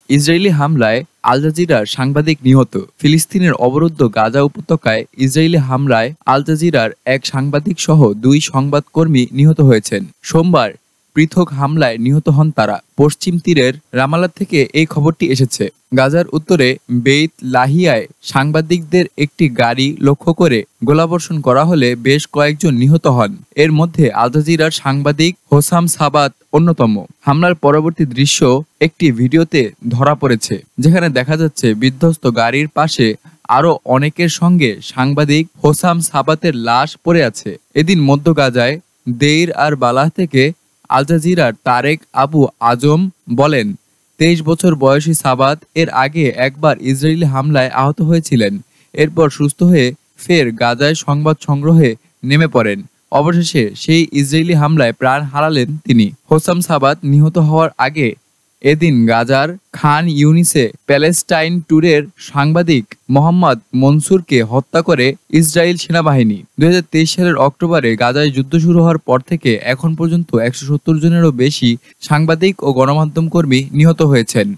Israeli হামলায় আল জাজিরার সাংবাদিক নিহত। ফিলিস্তিনের অবরুদ্ধ গাজা উপত্যকায় ইসরায়েলি হামলায় আল জাজিরার এক সাংবাদিক সহ 2 সংবাদকর্মী নিহত হয়েছেন। সোমবার পৃথক হামলায় নিহত হন তারা। পশ্চিম তীরের রামাল্লা থেকে এই খবরটি এসেছে। গাজার উত্তরে বেইত লাহিয়ায় সাংবাদিকদের একটি গাড়ি লক্ষ্য করে গোলাবর্ষণ করা হলে বেশ কয়েকজন নিহত হন। এর মধ্যে আল জাজিরার সাংবাদিক হোসাম সাবাত অন্যতম। হামলার পরবর্তী দৃশ্য একটি ভিডিওতে ধরা পড়েছে, যেখানে দেখা যাচ্ছে বিধ্বস্ত গাড়ির পাশে আরও অনেকের সঙ্গে সাংবাদিক হোসাম সাবাতের লাশ পড়ে আছে। এদিন মধ্য গাজায় দেইর আর বালাহ থেকে আল জাজিরার তারেক আবু আজম বলেন, 23 বছর বয়সী সাবাত এর আগে একবার ইসরায়েলি হামলায় আহত হয়েছিলেন। এরপর সুস্থ হয়ে ফের গাজায় সংবাদ সংগ্রহে নেমে পড়েন। অবশেষে সেই ইসরায়েলি হামলায় প্রাণ হারালেন তিনি। হোসাম সাবাত নিহত হওয়ার আগে এদিন গাজার খান ইউনিসে প্যালেস্টাইন ট্যুরের সাংবাদিক মোহাম্মদ মনসুরকে হত্যা করে ইসরায়েল সেনাবাহিনী। 2023 সালের অক্টোবরে গাজায় যুদ্ধ শুরু হওয়ার পর থেকে এখন পর্যন্ত 170 জনেরও বেশি সাংবাদিক ও গণমাধ্যম কর্মী নিহত হয়েছেন।